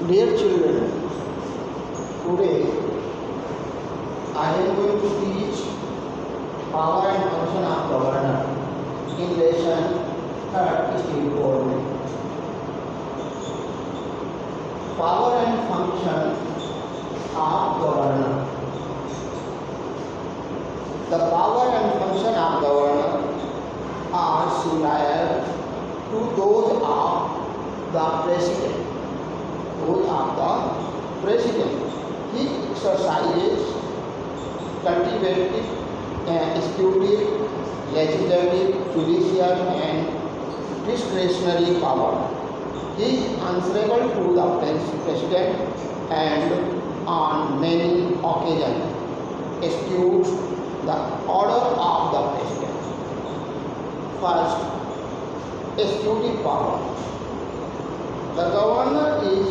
Dear children, today I am going to teach power and function of governor in lesson 3rd state government. Power and function of governor. The power and function of governor are similar to those of the president. Those of the president. He exercises cultivative, executive, legislative, judicial, and discretionary power. He is answerable to the president and on many occasions executes the order of the president. First, executive power. The governor is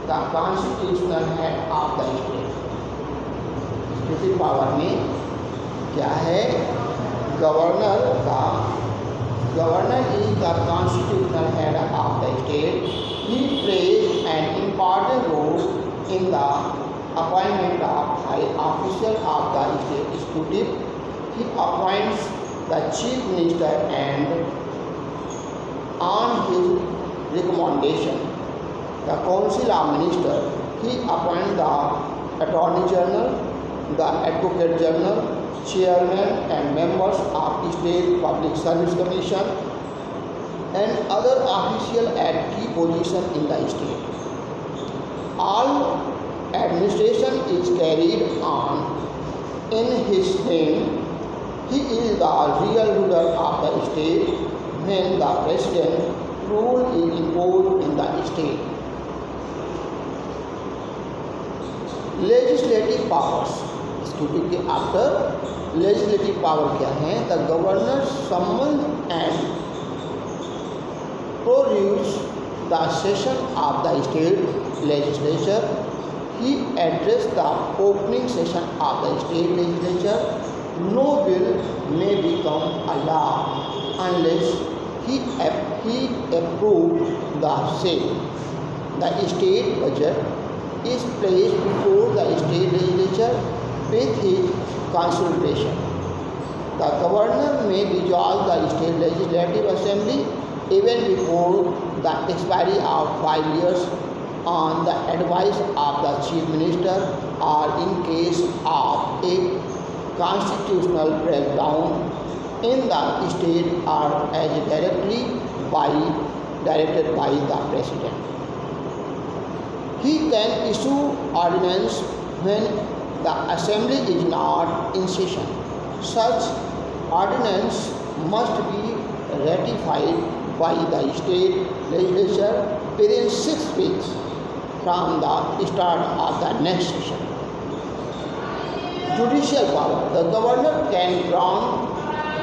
the constitutional head of the state. executive power में क्या है? Governor is the constitutional head of the state. He plays an important role in the appointment of high officials of the state executive. He appoints the chief minister and on his recommendation, the council of ministers, he appoints the attorney general, the advocate general, chairman and members of state public service commission, and other officials at key positions in the state. All administration is carried on in his name. He is the real ruler of the state when the president rule is imposed in the state. Legislative powers. executive के after legislative power क्या है? The governor summons and prorogues the session of the state legislature. He addresses the opening session of the state legislature. No bill may become a law unless he approves the same. The state budget is placed before the state legislature with his consultation. The governor may dissolve the state legislative assembly even before the expiry of 5 years on the advice of the chief minister or in case of a constitutional breakdown in the state or as directed by the president. He can issue ordinance when the assembly is not in session. Such ordinance must be ratified by the state legislature within 6 weeks from the start of the next session. Judicial power. The governor can grant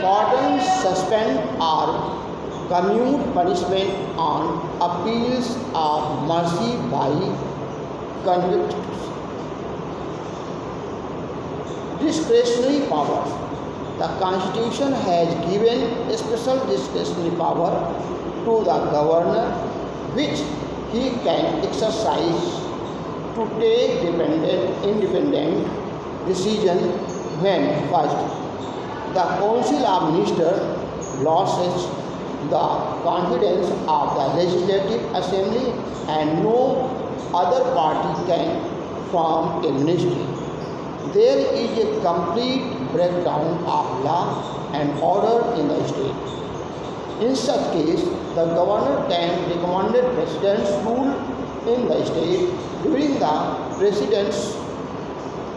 pardons, suspend or commute punishment on appeals of mercy by convicts. Discretionary powers. The Constitution has given special discretionary power to the governor which he can exercise to take independent decision when first, the council of ministers loses the confidence of the legislative assembly and no other party can form a ministry. There is a complete breakdown of law and order in the state. In such case, the governor can recommend president's rule in the state. During the president's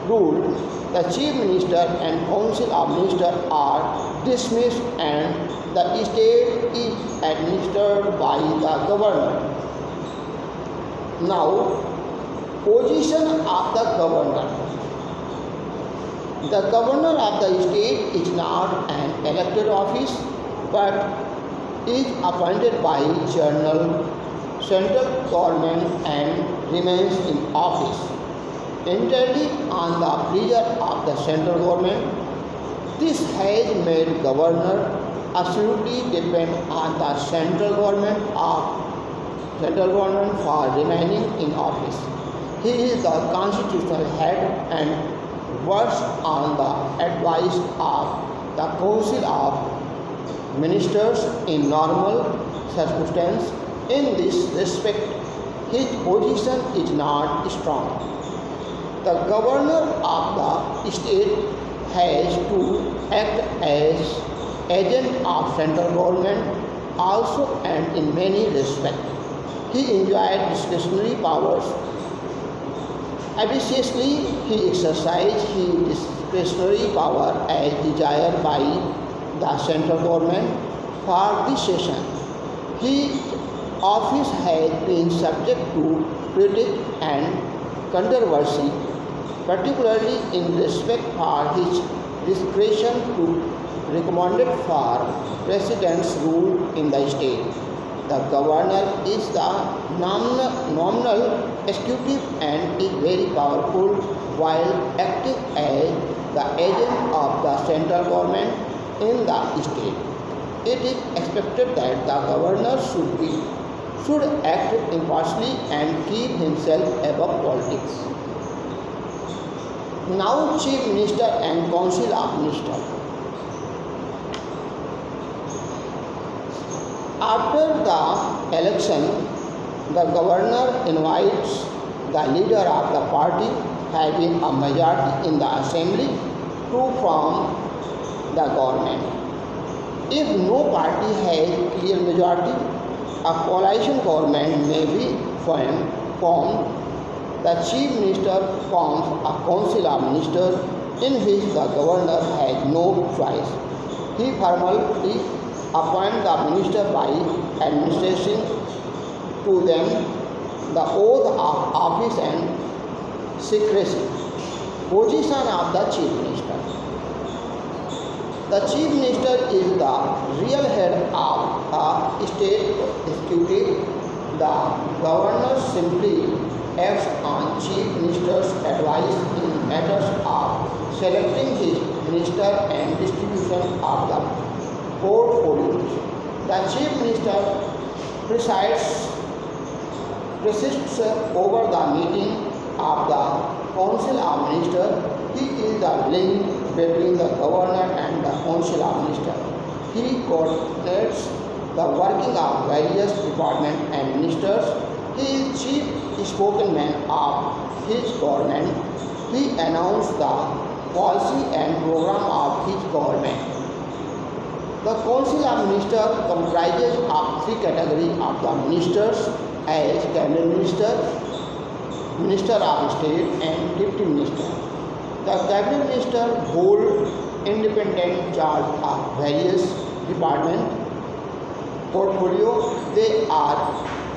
rule, the chief minister and council of ministers are dismissed and the state is administered by the governor. Now, position of the governor. The governor of the state is not an elected office but is appointed by central government and remains in office entirely on the pleasure of the central government. This has made governor absolutely depend on the central government of central government for remaining in office. He is the constitutional head and works on the advice of the Council of Ministers in normal circumstances. In this respect, his position is not strong. The governor of the state has to act as agent of central government also, and in many respects he enjoyed discretionary powers. Ambitiously, he exercised his discretionary power as desired by the central government for this session. His office has been subject to critique and controversy, particularly in respect for his discretion to recommended for president's rule in the state. The governor is the nominal executive and is very powerful while acting as the agent of the central government in the state. It is expected that the governor should act impartially and keep himself above politics. Now, Chief Minister and Council of Ministers. After the election, the governor invites the leader of the party having a majority in the assembly to form the government. If no party has clear majority, a coalition government may be formed. The chief minister forms a council of ministers in which the governor has no choice. He formally appoints the minister by administration to them the oath of office and secrecy. Position of the chief minister. The chief minister is the real head of a state executive. The governor simply acts on chief minister's advice in matters of selecting his minister and distribution of the portfolios. The chief minister presides over the meeting of the council of ministers. He is the link between the governor and the council of ministers. He coordinates the working of various departments and ministers. He is chief spokesman of his government. He announces the policy and program of his government. The council of ministers comprises of three categories of the ministers as cabinet minister, minister of state and deputy minister. The cabinet minister hold independent charge of various department portfolio. They are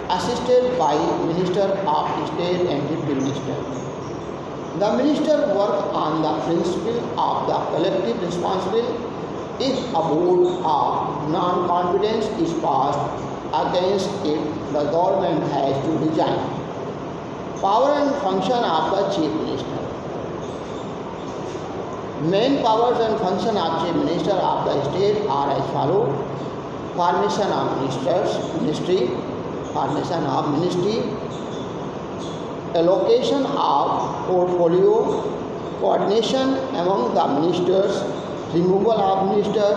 assisted by minister of state and deputy minister. The minister works on the principle of the collective responsibility. If a vote of non-confidence is passed against it, the government has to resign. Power and function of the chief minister. Main powers and function of chief minister of the state are as follows: formation of ministry, allocation of portfolio, coordination among the ministers, removal of minister,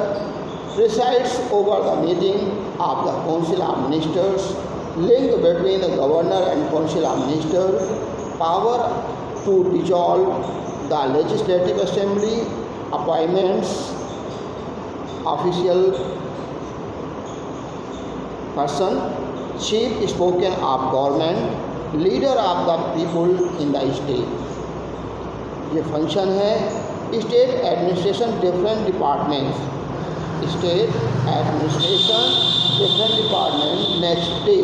presides over the meeting of the council of ministers, link between the governor and council of ministers, power to dissolve the legislative assembly, appointments, official person, chief spokesman of government, leader of the people in the state. ये function है state administration different departments, state administration different department next day.